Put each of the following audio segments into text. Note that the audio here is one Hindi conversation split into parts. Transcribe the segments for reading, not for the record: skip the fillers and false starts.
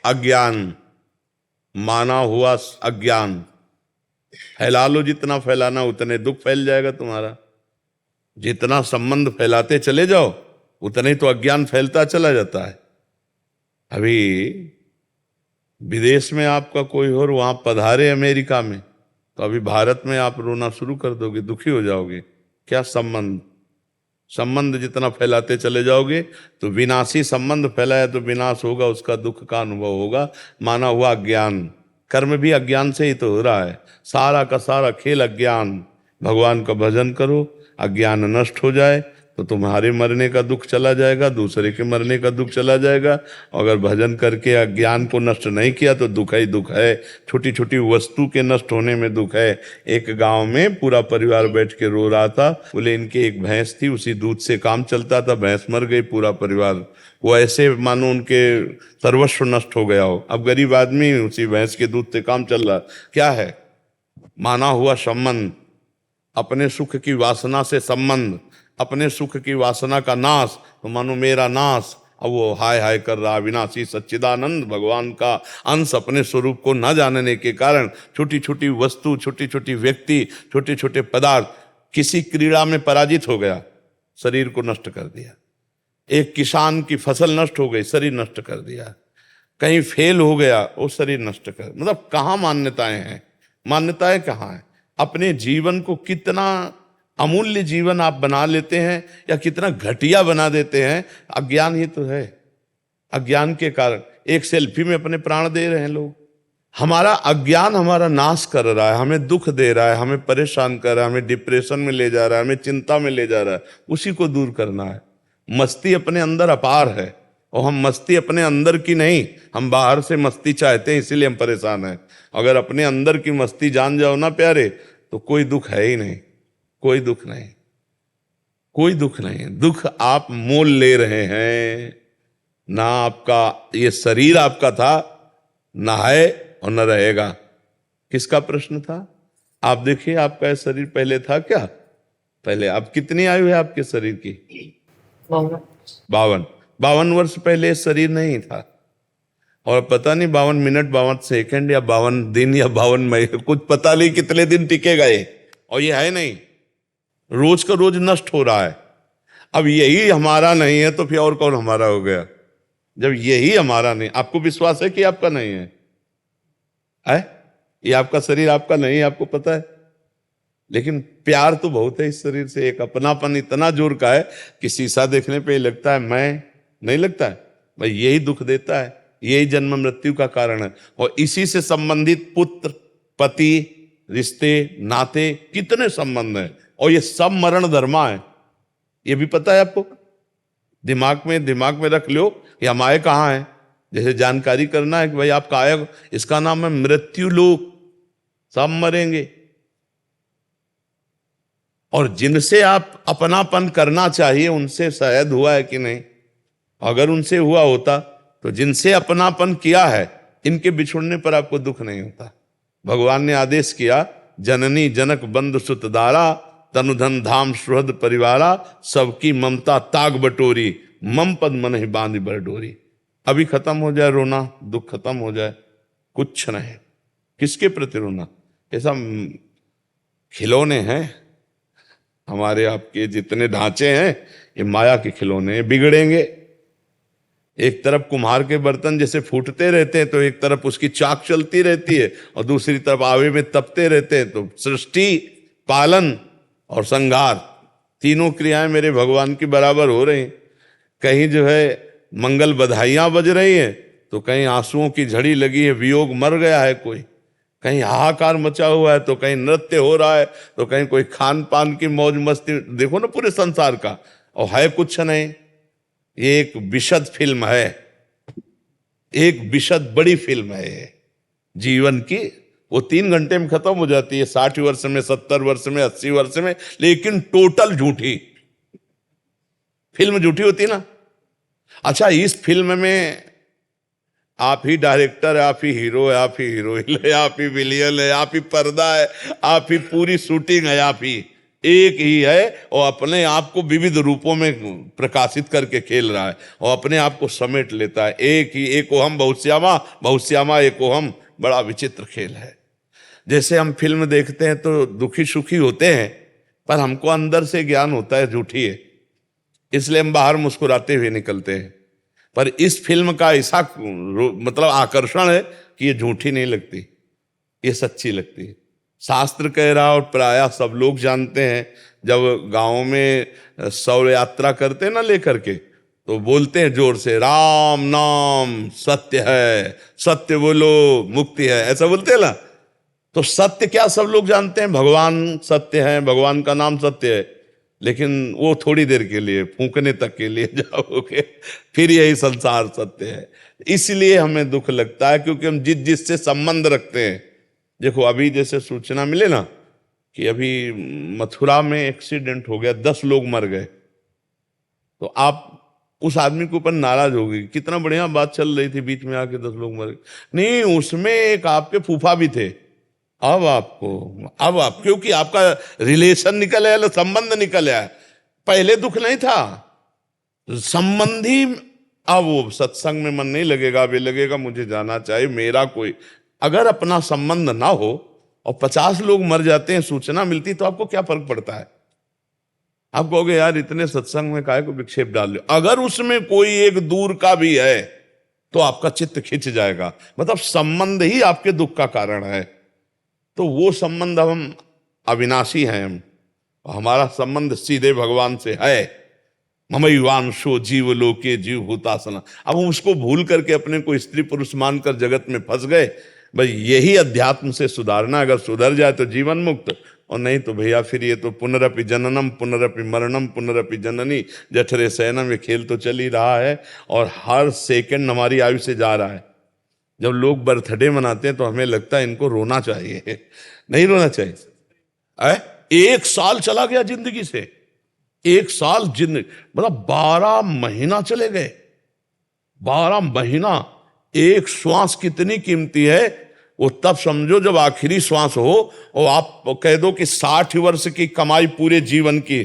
अज्ञान, माना हुआ अज्ञान। फैला लो, जितना फैलाना उतने दुख फैल जाएगा तुम्हारा। जितना संबंध फैलाते चले जाओ उतने तो अज्ञान फैलता चला जाता है। अभी विदेश में आपका कोई और वहां पधारे अमेरिका में, तो अभी भारत में आप रोना शुरू कर दोगे, दुखी हो जाओगे। क्या संबंध? संबंध जितना फैलाते चले जाओगे तो विनाशी संबंध फैलाया तो विनाश होगा, उसका दुख का अनुभव होगा। माना हुआ अज्ञान, कर्म भी अज्ञान से ही तो हो रहा है। सारा का सारा खेल अज्ञान। भगवान का भजन करो, अज्ञान नष्ट हो जाए तो तुम्हारे मरने का दुख चला जाएगा, दूसरे के मरने का दुख चला जाएगा। अगर भजन करके अज्ञान को नष्ट नहीं किया तो दुख ही दुख है। छोटी छोटी वस्तु के नष्ट होने में दुख है। एक गांव में पूरा परिवार बैठ के रो रहा था। बोले इनके एक भैंस थी, उसी दूध से काम चलता था, भैंस मर गई, पूरा परिवार वो ऐसे मानो उनके सर्वस्व नष्ट हो गया हो। अब गरीब आदमी उसी भैंस के दूध से काम चल रहा। क्या है? माना हुआ संबंध, अपने सुख की वासना से संबंध, अपने सुख की वासना का नाश, तो मानो मेरा नाश। अब वो हाय हाय कर रहा। विनाशी सच्चिदानंद भगवान का अंश अपने स्वरूप को न जानने के कारण छोटी छोटी वस्तु, छोटी छोटी व्यक्ति, छोटे छोटे पदार्थ, किसी क्रीड़ा में पराजित हो गया, शरीर को नष्ट कर दिया। एक किसान की फसल नष्ट हो गई, शरीर नष्ट कर दिया। कहीं फेल हो गया, वो शरीर नष्ट कर। मतलब कहाँ मान्यताएं हैं? मान्यताएं कहाँ हैं? अपने जीवन को कितना अमूल्य जीवन आप बना लेते हैं या कितना घटिया बना देते हैं, अज्ञान ही तो है। अज्ञान के कारण एक सेल्फी में अपने प्राण दे रहे हैं लोग। हमारा अज्ञान हमारा नाश कर रहा है, हमें दुख दे रहा है, हमें परेशान कर रहा है, हमें डिप्रेशन में ले जा रहा है, हमें चिंता में ले जा रहा है। उसी को दूर करना है। मस्ती अपने अंदर अपार है, और हम मस्ती अपने अंदर की नहीं, हम बाहर से मस्ती चाहते हैं, इसीलिए हम परेशान हैं। अगर अपने अंदर की मस्ती जान जाओ ना प्यारे, तो कोई दुख है ही नहीं, कोई दुख नहीं, कोई दुख नहीं। दुख आप मोल ले रहे हैं ना। आपका ये शरीर आपका था, ना है और न रहेगा। किसका प्रश्न था? आप देखिए, आपका शरीर पहले था क्या? पहले आप कितनी आयु है आपके शरीर की? 52 वर्ष पहले शरीर नहीं था। और पता नहीं 52 मिनट, 52 सेकंड या 52 दिन या 52 महीने, कुछ पता नहीं कितने दिन टिकेगा ये। और ये है नहीं, रोज का रोज नष्ट हो रहा है। अब यही हमारा नहीं है तो फिर और कौन हमारा हो गया? जब यही हमारा नहीं, आपको विश्वास है कि आपका नहीं है? ये आपका शरीर आपका नहीं है, आपको पता है। लेकिन प्यार तो बहुत है इस शरीर से। एक अपनापन इतना जोर का है कि शीशा देखने पे लगता है मैं, नहीं लगता है भाई। यही दुख देता है, यही जन्म मृत्यु का कारण है। और इसी से संबंधित पुत्र, पति, रिश्ते, नाते, कितने संबंध हैं। और ये सब मरण धर्मा है, ये भी पता है आपको। दिमाग में रख लो, ये हम आए कहाँ हैं। जैसे जानकारी करना है कि भाई आप आए, इसका नाम है मृत्यु लोक। सब मरेंगे। और जिनसे आप अपनापन करना चाहिए उनसे शायद हुआ है कि नहीं? अगर उनसे हुआ होता तो जिनसे अपनापन किया है, इनके बिछुड़ने पर आपको दुख नहीं होता। भगवान ने आदेश किया, जननी जनक बंधु सुत दारा, तनुधन धाम सुहृद परिवारा, सबकी ममता ताग बटोरी, मम पद मन ही बांध बर डोरी। अभी खत्म हो जाए रोना, दुख खत्म हो जाए, कुछ नहीं। किसके प्रति रोना? ये सब खिलौने हैं। हमारे आपके जितने ढांचे हैं ये माया के खिलौने हैं, बिगड़ेंगे। एक तरफ कुम्हार के बर्तन जैसे फूटते रहते हैं तो एक तरफ उसकी चाक चलती रहती है, और दूसरी तरफ आवे में तपते रहते हैं। तो सृष्टि, पालन और संहार, तीनों क्रियाएं मेरे भगवान की बराबर हो रही। कहीं जो है मंगल बधाइयां बज रही हैं, तो कहीं आंसुओं की झड़ी लगी है, वियोग मर गया है कोई, कहीं हाहाकार मचा हुआ है, तो कहीं नृत्य हो रहा है, तो कहीं कोई खान पान की मौज मस्ती। देखो ना पूरे संसार का, और है कुछ नहीं। ये एक विशद फिल्म है, एक विशद बड़ी फिल्म है ये जीवन की। वो 3 घंटे में खत्म हो जाती है, 60 वर्ष में, 70 वर्ष में, 80 वर्ष में, लेकिन टोटल झूठी फिल्म। झूठी होती ना। अच्छा, इस फिल्म में आप ही डायरेक्टर है, आप ही हीरो है, आप ही हीरोइन है, आप ही विलियन है, आप ही पर्दा है, आप ही पूरी शूटिंग है, आप ही। एक ही है और अपने आप को विविध रूपों में प्रकाशित करके खेल रहा है और अपने आप को समेट लेता है। एक ही, एको हम बहुश्यामा, बहुश्यामा एको हम। बड़ा विचित्र खेल है। जैसे हम फिल्म देखते हैं तो दुखी सुखी होते हैं, पर हमको अंदर से ज्ञान होता है झूठी है, इसलिए हम बाहर मुस्कुराते हुए निकलते हैं। पर इस फिल्म का ऐसा मतलब आकर्षण है कि ये झूठी नहीं लगती, ये सच्ची लगती है। शास्त्र कह रहा और प्रायः सब लोग जानते हैं, जब गांव में शव यात्रा करते हैं ना लेकर के, तो बोलते हैं जोर से, राम नाम सत्य है, सत्य बोलो मुक्ति है, ऐसा बोलते हैं ना। तो सत्य क्या सब लोग जानते हैं, भगवान सत्य है, भगवान का नाम सत्य है, लेकिन वो थोड़ी देर के लिए, फूंकने तक के लिए जाओगे, फिर यही संसार सत्य है। इसलिए हमें दुख लगता है, क्योंकि हम जिससे संबंध रखते हैं। देखो अभी जैसे सूचना मिले ना कि अभी मथुरा में एक्सीडेंट हो गया, 10 लोग मर गए, तो आप उस आदमी के ऊपर नाराज होगी, कितना बढ़िया बात चल रही थी, बीच में आके 10 लोग मर गए। नहीं, उसमें एक आपके फूफा भी थे। अब आप क्योंकि आपका रिलेशन निकल आया, संबंध निकल आया, पहले दुख नहीं था, संबंधी। अब वो सत्संग में मन नहीं लगेगा, वे लगेगा मुझे जाना चाहिए, मेरा कोई। अगर अपना संबंध ना हो और 50 लोग मर जाते हैं, सूचना मिलती, तो आपको क्या फर्क पड़ता है? आप कहोगे यार इतने सत्संग में काहे को विक्षेप डाल लो। अगर उसमें कोई एक दूर का भी है तो आपका चित्त खिंच जाएगा, मतलब संबंध ही आपके दुख का कारण है। तो वो संबंध, हम अविनाशी हैं, हम हमारा संबंध सीधे भगवान से है। ममैवांशो जीव लोके जीव भूतासना। अब हम उसको भूल करके अपने को स्त्री पुरुष मानकर जगत में फंस गए। भाई यही अध्यात्म से सुधारना, अगर सुधर जाए तो जीवन मुक्त, और नहीं तो भैया फिर ये तो पुनरपि जननम पुनरपि मरणम पुनरपि जननी जठरे शयनम, ये खेल तो चल ही रहा है और हर सेकंड हमारी आयु से जा रहा है। जब लोग बर्थडे मनाते हैं तो हमें लगता है इनको रोना चाहिए, नहीं रोना चाहिए। 1 साल चला गया जिंदगी से, 1 साल जिंदगी, मतलब 12 महीना चले गए। 12 महीना, एक श्वास कितनी कीमती है वो तब समझो जब आखिरी श्वास हो और आप कह दो कि 60 वर्ष की कमाई पूरे जीवन की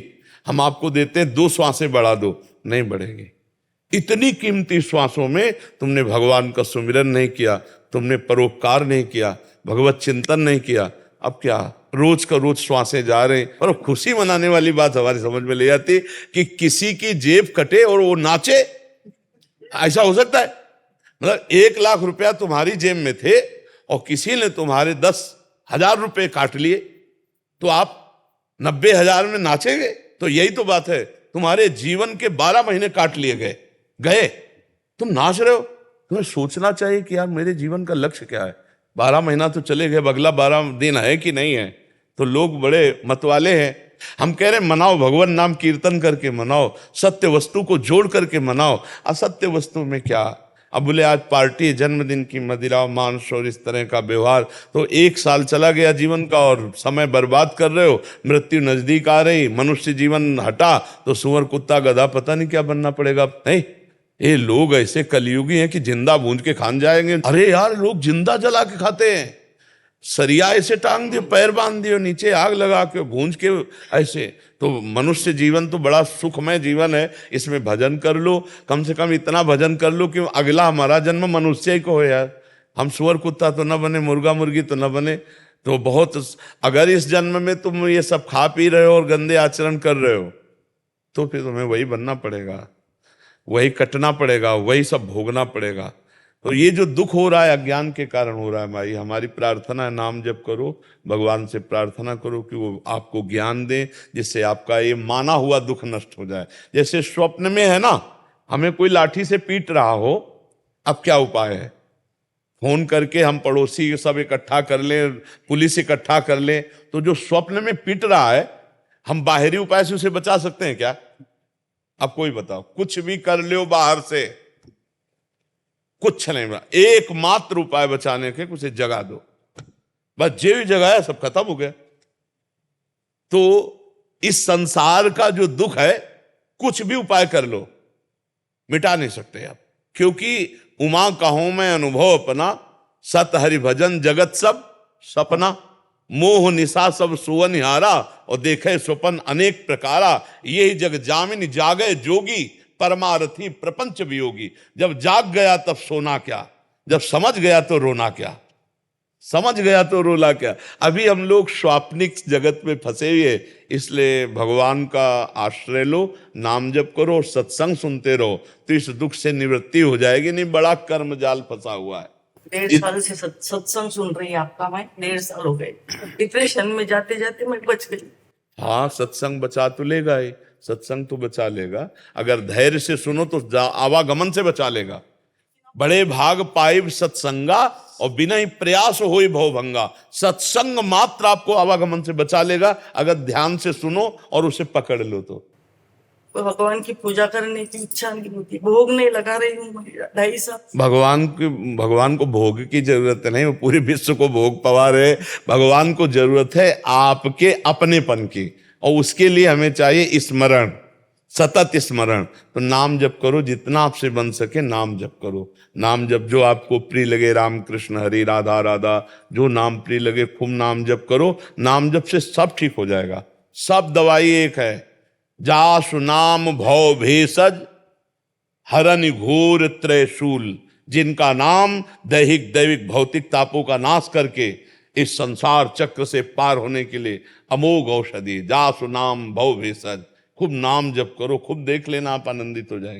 हम आपको देते हैं, 2 श्वासें बढ़ा दो, नहीं बढ़ेगी। इतनी कीमती श्वासों में तुमने भगवान का सुमिरन नहीं किया, तुमने परोपकार नहीं किया, भगवत चिंतन नहीं किया। अब क्या रोज का रोज श्वासें जा रहे हैं। और खुशी मनाने वाली बात हमारी समझ में ले जाती कि किसी की जेब कटे और वो नाचे, ऐसा हो सकता है? मतलब 1 लाख रुपया तुम्हारी जेब में थे और किसी ने तुम्हारे 10,000 रुपए काट लिए, तो आप 90,000 में नाचेंगे? तो यही तो बात है, तुम्हारे जीवन के 12 महीने काट लिए गए, तुम नाच रहे हो। तुम्हें सोचना चाहिए कि यार मेरे जीवन का लक्ष्य क्या है। 12 महीना तो चले गए, अगला 12 दिन है कि नहीं है। तो लोग बड़े मतवाले हैं। हम कह रहे हैं मनाओ, भगवान नाम कीर्तन करके मनाओ, सत्य वस्तु को जोड़ करके मनाओ। असत्य वस्तु में क्या? अब बोले आज पार्टी, जन्मदिन की मदिरा मांस और इस तरह का व्यवहार, तो 1 साल चला गया जीवन का और समय बर्बाद कर रहे हो। मृत्यु नजदीक आ रही, मनुष्य जीवन हटा तो सुअर कुत्ता गधा पता नहीं क्या बनना पड़ेगा। नहीं, ये लोग ऐसे कलयुगी हैं कि जिंदा भूंज के खान जाएंगे। अरे यार लोग जिंदा जला के खाते हैं, सरिया ऐसे टांग दियो, पैर बांध दियो, नीचे आग लगा के भूंज के ऐसे। तो मनुष्य जीवन तो बड़ा सुखमय जीवन है, इसमें भजन कर लो, कम से कम इतना भजन कर लो कि अगला हमारा जन्म मनुष्य ही को हो यार। हम सुअर कुत्ता तो न बने, मुर्गा मुर्गी तो न बने। तो बहुत, अगर इस जन्म में तुम ये सब खा पी रहे हो और गंदे आचरण कर रहे हो तो फिर तुम्हें वही बनना पड़ेगा, वही कटना पड़ेगा, वही सब भोगना पड़ेगा। तो ये जो दुख हो रहा है अज्ञान के कारण हो रहा है। भाई हमारी प्रार्थना है, नाम जप करो, भगवान से प्रार्थना करो कि वो आपको ज्ञान दे, जिससे आपका ये माना हुआ दुख नष्ट हो जाए। जैसे स्वप्न में है ना, हमें कोई लाठी से पीट रहा हो, अब क्या उपाय है? फोन करके हम पड़ोसी सब इकट्ठा कर लें, पुलिस इकट्ठा कर लें। तो जो स्वप्न में पीट रहा है, हम बाहरी उपाय से उसे बचा सकते हैं क्या? अब कोई बताओ, कुछ भी कर लो बाहर से, कुछ नहीं बना। एकमात्र उपाय बचाने के, उसे जगा दो, बस जे भी जगाया सब खत्म हो गया। तो इस संसार का जो दुख है, कुछ भी उपाय कर लो मिटा नहीं सकते आप, क्योंकि उमा कहूं मैं अनुभव अपना, सत हरि भजन जगत सब सपना। मोह निशा सब सुवनिहारा, और देखे स्वपन अनेक प्रकारा। यही जग जामिन जागे जोगी, परमारथी प्रपंच वियोगी। जब जाग गया तब सोना क्या, जब समझ गया तो रोना क्या, समझ गया तो रोला क्या। अभी हम लोग स्वाप्निक जगत में फंसे हुए, इसलिए भगवान का आश्रय लो, नाम जप करो, सत्संग सुनते रहो, तो इस दुख से निवृत्ति हो जाएगी। नहीं बड़ा कर्म जाल फंसा हुआ है। 1.5 साल से सत्संग सुन रही है आपका, मैं 1.5 साल हो गए डिप्रेशन में जाते जाते मैं बच गई। हाँ, सत्संग बचा तो लेगा ही, सत्संग तो बचा लेगा। अगर धैर्य से सुनो तो आवागमन से बचा लेगा। बड़े भाग पाइब सत्संगा, और बिना ही प्रयास होई भवभंगा। सत्संग मात्र आपको आवागमन से बचा लेगा, अगर ध्यान से सुनो और उसे पकड़ लो तो। भगवान की पूजा करने की इच्छा नहीं होती, भोग नहीं लगा रही हूँ 2.5 साल। भगवान को भोग की जरूरत नहीं, वो पूरे विश्व को भोग पवा रहे। भगवान को जरूरत है आपके अपनेपन की, और उसके लिए हमें चाहिए स्मरण, सतत स्मरण। तो नाम जप करो, जितना आपसे बन सके नाम जप करो। नाम जप जो आपको प्रिय लगे, राम कृष्ण हरि राधा राधा, जो नाम प्रिय लगे खूब नाम जप करो। नाम जप से सब ठीक हो जाएगा, सब दवाई एक है। जासु नाम भव भेषज, हरनि घोर त्रयशूल। जिनका नाम दैहिक दैविक भौतिक तापों का नाश करके इस संसार चक्र से पार होने के लिए अमोघ औषधि। जासु नाम भव भेषज, खूब नाम जप करो, खूब देख लेना आप आनंदित हो जाएंगे।